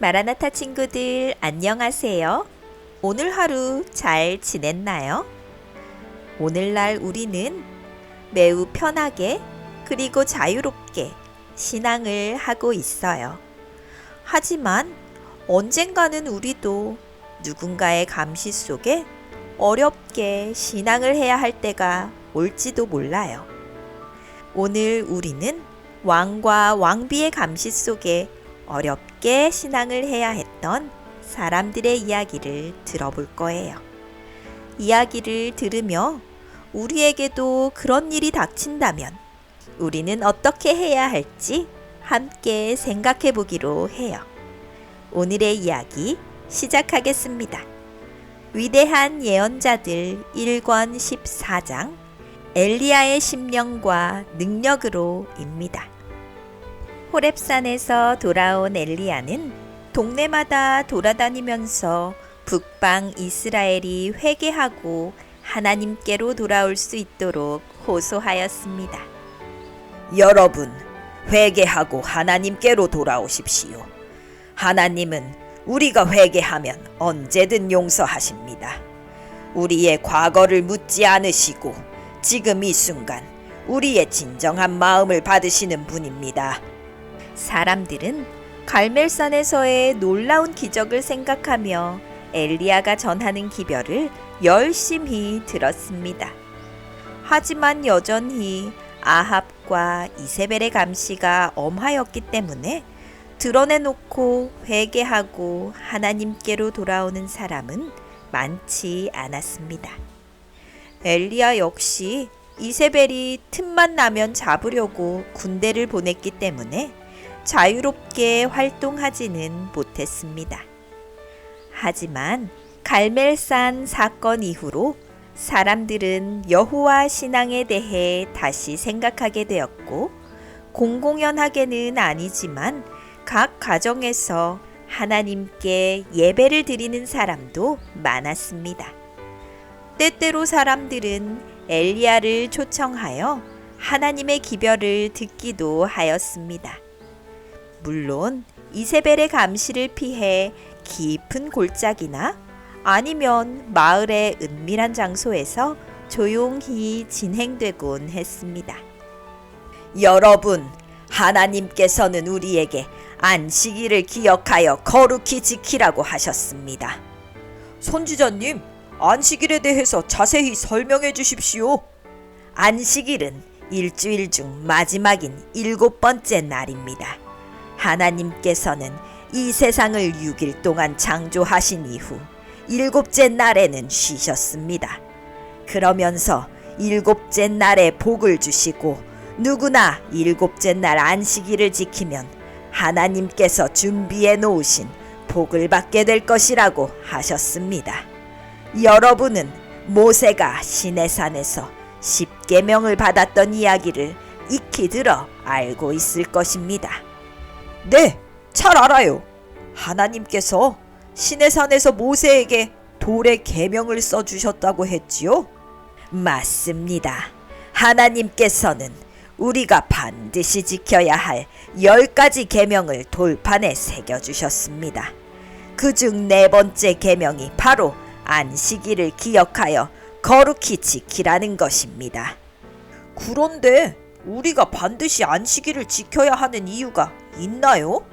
마라나타 친구들 안녕하세요. 오늘 하루 잘 지냈나요? 오늘날 우리는 매우 편하게 그리고 자유롭게 신앙을 하고 있어요. 하지만 언젠가는 우리도 누군가의 감시 속에 어렵게 신앙을 해야 할 때가 올지도 몰라요. 오늘 우리는 왕과 왕비의 감시 속에 어렵게 신앙을 해야 했던 사람들의 이야기를 들어볼 거예요. 이야기를 들으며 우리에게도 그런 일이 닥친다면 우리는 어떻게 해야 할지 함께 생각해 보기로 해요. 오늘의 이야기 시작하겠습니다. 위대한 예언자들 1권 14장 엘리야의 심령과 능력으로입니다. 호렙산에서 돌아온 엘리야는 동네마다 돌아다니면서 북방 이스라엘이 회개하고 하나님께로 돌아올 수 있도록 호소하였습니다. 여러분, 회개하고 하나님께로 돌아오십시오. 하나님은 우리가 회개하면 언제든 용서하십니다. 우리의 과거를 묻지 않으시고 지금 이 순간 우리의 진정한 마음을 받으시는 분입니다. 사람들은 갈멜산에서의 놀라운 기적을 생각하며 엘리야가 전하는 기별을 열심히 들었습니다. 하지만 여전히 아합과 이세벨의 감시가 엄하였기 때문에 드러내놓고 회개하고 하나님께로 돌아오는 사람은 많지 않았습니다. 엘리야 역시 이세벨이 틈만 나면 잡으려고 군대를 보냈기 때문에 자유롭게 활동하지는 못했습니다. 하지만 갈멜산 사건 이후로 사람들은 여호와 신앙에 대해 다시 생각하게 되었고, 공공연하게는 아니지만 각 가정에서 하나님께 예배를 드리는 사람도 많았습니다. 때때로 사람들은 엘리야를 초청하여 하나님의 기별을 듣기도 하였습니다. 물론 이세벨의 감시를 피해 깊은 골짜기나 아니면 마을의 은밀한 장소에서 조용히 진행되곤 했습니다. 여러분, 하나님께서는 우리에게 안식일을 기억하여 거룩히 지키라고 하셨습니다. 선지자님, 안식일에 대해서 자세히 설명해 주십시오. 안식일은 일주일 중 마지막인 7번째 날입니다. 하나님께서는 이 세상을 6일 동안 창조하신 이후 7째 날에는 쉬셨습니다. 그러면서 7째 날에 복을 주시고 누구나 7째 날 안식일을 지키면 하나님께서 준비해 놓으신 복을 받게 될 것이라고 하셨습니다. 여러분은 모세가 시내산에서 10계명을 받았던 이야기를 익히 들어 알고 있을 것입니다. 네, 잘 알아요. 하나님께서 시내산에서 모세에게 돌의 계명을 써주셨다고 했지요? 맞습니다. 하나님께서는 우리가 반드시 지켜야 할 10가지 계명을 돌판에 새겨주셨습니다. 그중 4번째 계명이 바로 안식일을 기억하여 거룩히 지키라는 것입니다. 그런데 우리가 반드시 안식일을 지켜야 하는 이유가 있나요?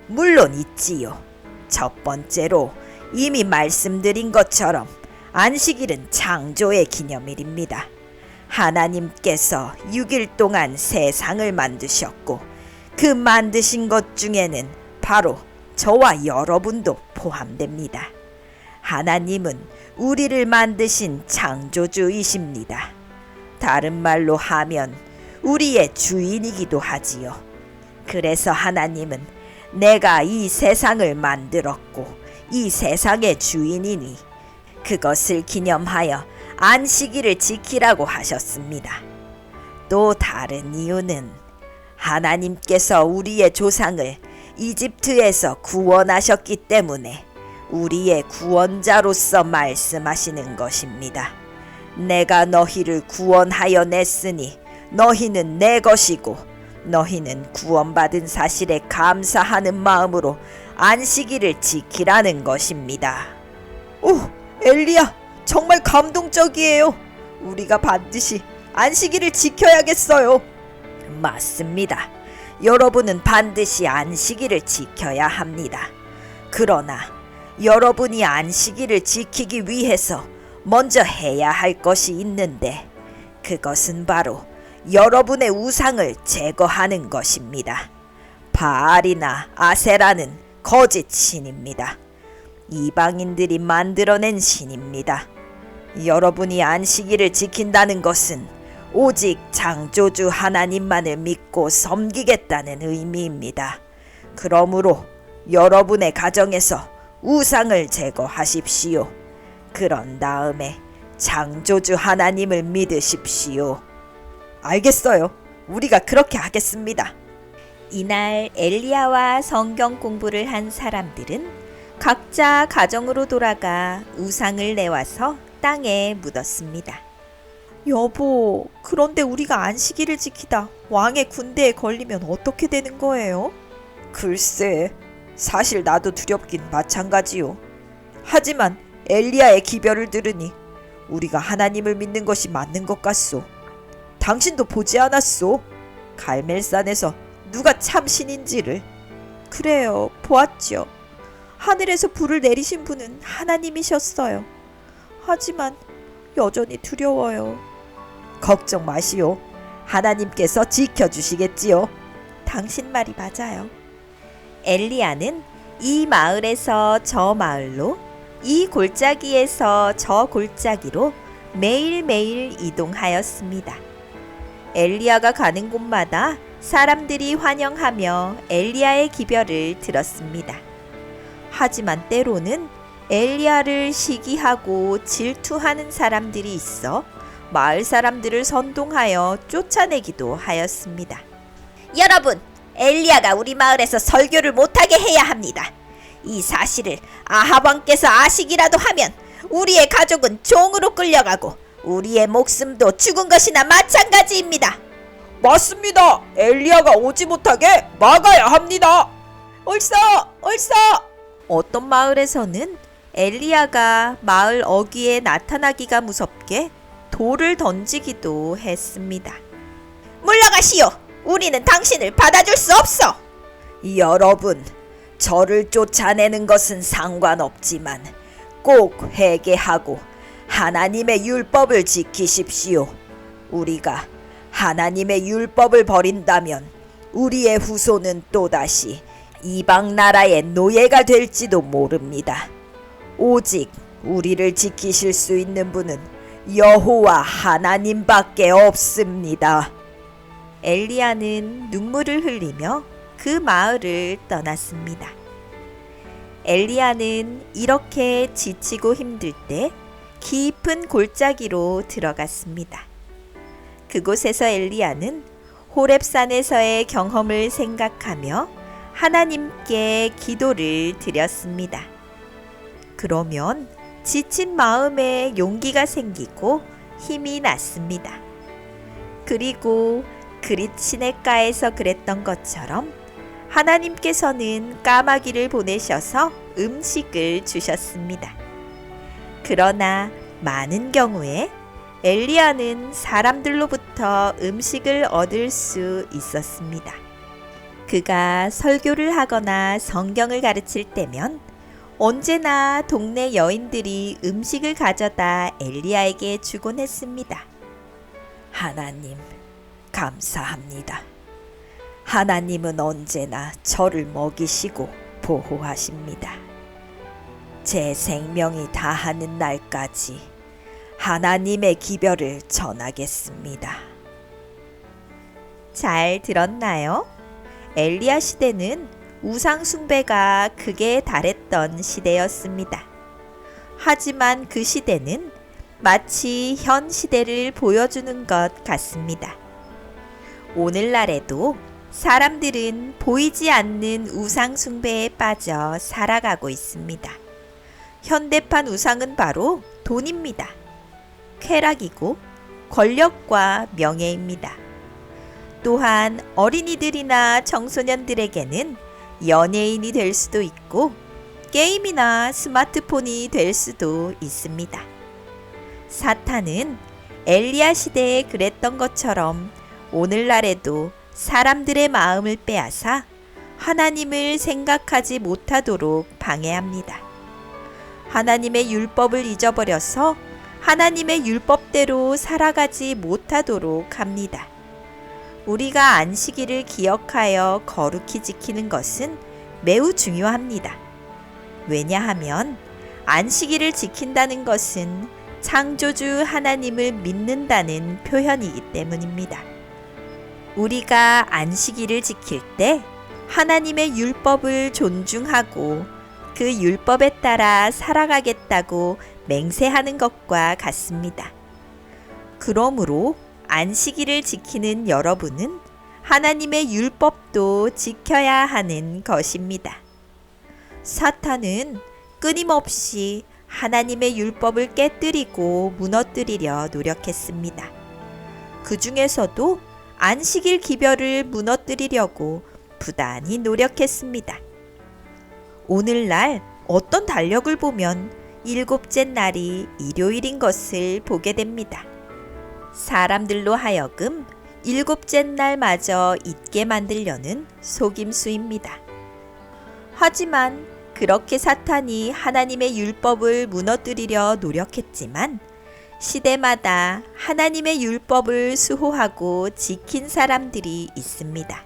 물론 있지요. 첫 번째로 이미 말씀드린 것처럼 안식일은 창조의 기념일입니다. 하나님께서 6일 동안 세상을 만드셨고 그 만드신 것 중에는 바로 저와 여러분도 포함됩니다. 하나님은 우리를 만드신 창조주이십니다. 다른 말로 하면 우리의 주인이기도 하지요. 그래서 하나님은 내가 이 세상을 만들었고 이 세상의 주인이니 그것을 기념하여 안식일을 지키라고 하셨습니다. 또 다른 이유는 하나님께서 우리의 조상을 이집트에서 구원하셨기 때문에 우리의 구원자로서 말씀하시는 것입니다. 내가 너희를 구원하여 냈으니 너희는 내 것이고 너희는 구원받은 사실에 감사하는 마음으로 안식일을 지키라는 것입니다. 오, 엘리야, 정말 감동적이에요. 우리가 반드시 안식일을 지켜야겠어요. 맞습니다. 여러분은 반드시 안식일을 지켜야 합니다. 그러나 여러분이 안식일을 지키기 위해서 먼저 해야 할 것이 있는데 그것은 바로 여러분의 우상을 제거하는 것입니다. 바알이나 아세라는 거짓 신입니다. 이방인들이 만들어낸 신입니다. 여러분이 안식일을 지킨다는 것은 오직 창조주 하나님만을 믿고 섬기겠다는 의미입니다. 그러므로 여러분의 가정에서 우상을 제거하십시오. 그런 다음에 창조주 하나님을 믿으십시오. 알겠어요. 우리가 그렇게 하겠습니다. 이날 엘리야와 성경 공부를 한 사람들은 각자 가정으로 돌아가 우상을 내와서 땅에 묻었습니다. 여보, 그런데 우리가 안식일을 지키다 왕의 군대에 걸리면 어떻게 되는 거예요? 글쎄, 사실 나도 두렵긴 마찬가지요. 하지만 엘리야의 기별을 들으니 우리가 하나님을 믿는 것이 맞는 것 같소. 당신도 보지 않았소? 갈멜산에서 누가 참 신인지를. 그래요, 보았죠. 하늘에서 불을 내리신 분은 하나님이셨어요. 하지만 여전히 두려워요. 걱정 마시오. 하나님께서 지켜주시겠지요. 당신 말이 맞아요. 엘리야는 이 마을에서 저 마을로, 이 골짜기에서 저 골짜기로 매일매일 이동하였습니다. 엘리야가 가는 곳마다 사람들이 환영하며 엘리야의 기별을 들었습니다. 하지만 때로는 엘리야를 시기하고 질투하는 사람들이 있어 마을 사람들을 선동하여 쫓아내기도 하였습니다. 여러분, 엘리야가 우리 마을에서 설교를 못하게 해야 합니다. 이 사실을 아합 왕께서 아시기라도 하면 우리의 가족은 종으로 끌려가고 우리의 목숨도 죽은 것이나 마찬가지입니다. 맞습니다. 엘리야가 오지 못하게 막아야 합니다. 옳소, 옳소. 어떤 마을에서는 엘리야가 마을 어귀에 나타나기가 무섭게 돌을 던지기도 했습니다. 물러가시오. 우리는 당신을 받아줄 수 없어. 여러분, 저를 쫓아내는 것은 상관없지만 꼭 회개하고 하나님의 율법을 지키십시오. 우리가 하나님의 율법을 버린다면 우리의 후손은 또다시 이방 나라의 노예가 될지도 모릅니다. 오직 우리를 지키실 수 있는 분은 여호와 하나님밖에 없습니다. 엘리야는 눈물을 흘리며 그 마을을 떠났습니다. 엘리야는 이렇게 지치고 힘들 때 깊은 골짜기로 들어갔습니다. 그곳에서 엘리야는 호렙산에서의 경험을 생각하며 하나님께 기도를 드렸습니다. 그러면 지친 마음에 용기가 생기고 힘이 났습니다. 그리고 그릿 시냇가에서 그랬던 것처럼 하나님께서는 까마귀를 보내셔서 음식을 주셨습니다. 그러나 많은 경우에 엘리야는 사람들로부터 음식을 얻을 수 있었습니다. 그가 설교를 하거나 성경을 가르칠 때면 언제나 동네 여인들이 음식을 가져다 엘리야에게 주곤 했습니다. 하나님, 감사합니다. 하나님은 언제나 저를 먹이시고 보호하십니다. 제 생명이 다하는 날까지 하나님의 기별을 전하겠습니다. 잘 들었나요? 엘리야 시대는 우상 숭배가 극에 달했던 시대였습니다. 하지만 그 시대는 마치 현 시대를 보여주는 것 같습니다. 오늘날에도 사람들은 보이지 않는 우상 숭배에 빠져 살아가고 있습니다. 현대판 우상은 바로 돈입니다. 쾌락이고 권력과 명예입니다. 또한 어린이들이나 청소년들에게는 연예인이 될 수도 있고 게임이나 스마트폰이 될 수도 있습니다. 사탄은 엘리야 시대에 그랬던 것처럼 오늘날에도 사람들의 마음을 빼앗아 하나님을 생각하지 못하도록 방해합니다. 하나님의 율법을 잊어버려서 하나님의 율법대로 살아가지 못하도록 합니다. 우리가 안식일을 기억하여 거룩히 지키는 것은 매우 중요합니다. 왜냐하면 안식일을 지킨다는 것은 창조주 하나님을 믿는다는 표현이기 때문입니다. 우리가 안식일을 지킬 때 하나님의 율법을 존중하고 그 율법에 따라 살아가겠다고 맹세하는 것과 같습니다. 그러므로 안식일을 지키는 여러분은 하나님의 율법도 지켜야 하는 것입니다. 사탄은 끊임없이 하나님의 율법을 깨뜨리고 무너뜨리려 노력했습니다. 그 중에서도 안식일 기별을 무너뜨리려고 부단히 노력했습니다. 오늘날 어떤 달력을 보면 일곱째 날이 일요일인 것을 보게 됩니다. 사람들로 하여금 일곱째 날마저 잊게 만들려는 속임수입니다. 하지만 그렇게 사탄이 하나님의 율법을 무너뜨리려 노력했지만 시대마다 하나님의 율법을 수호하고 지킨 사람들이 있습니다.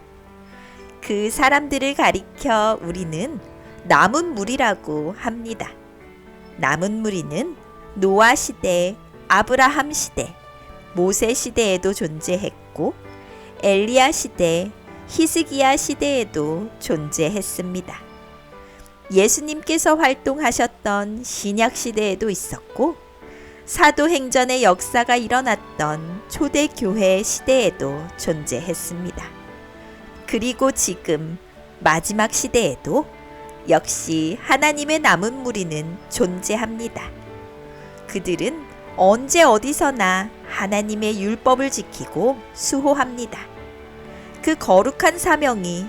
그 사람들을 가리켜 우리는 남은 무리라고 합니다. 남은 무리는 노아 시대, 아브라함 시대, 모세 시대에도 존재했고 엘리야 시대, 히스기야 시대에도 존재했습니다. 예수님께서 활동하셨던 신약 시대에도 있었고 사도행전의 역사가 일어났던 초대교회 시대에도 존재했습니다. 그리고 지금 마지막 시대에도 역시 하나님의 남은 무리는 존재합니다. 그들은 언제 어디서나 하나님의 율법을 지키고 수호합니다. 그 거룩한 사명이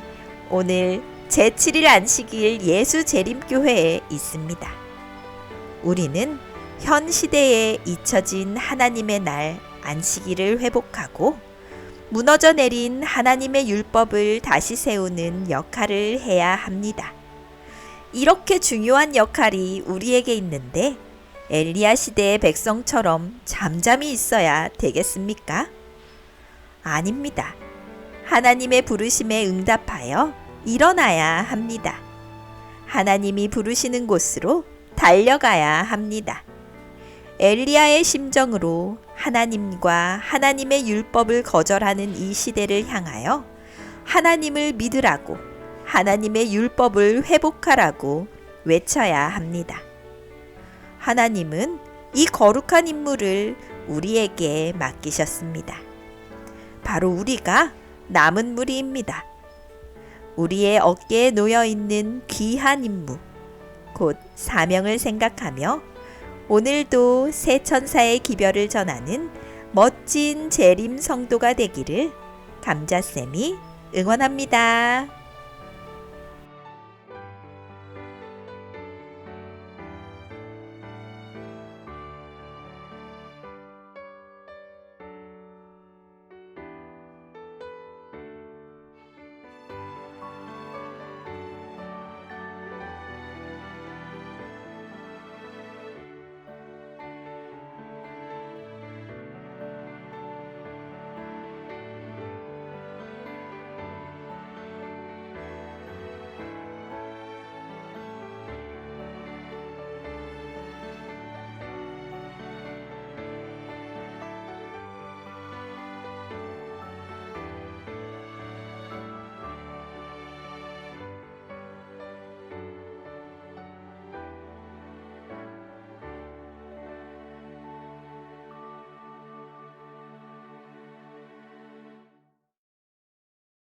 오늘 제7일 안식일 예수 재림교회에 있습니다. 우리는 현 시대에 잊혀진 하나님의 날 안식일을 회복하고 무너져 내린 하나님의 율법을 다시 세우는 역할을 해야 합니다. 이렇게 중요한 역할이 우리에게 있는데 엘리야 시대의 백성처럼 잠잠히 있어야 되겠습니까? 아닙니다. 하나님의 부르심에 응답하여 일어나야 합니다. 하나님이 부르시는 곳으로 달려가야 합니다. 엘리야의 심정으로 하나님과 하나님의 율법을 거절하는 이 시대를 향하여 하나님을 믿으라고 하나님의 율법을 회복하라고 외쳐야 합니다. 하나님은 이 거룩한 임무를 우리에게 맡기셨습니다. 바로 우리가 남은 무리입니다. 우리의 어깨에 놓여 있는 귀한 임무, 곧 사명을 생각하며 오늘도 새 천사의 기별을 전하는 멋진 재림 성도가 되기를 감자쌤이 응원합니다.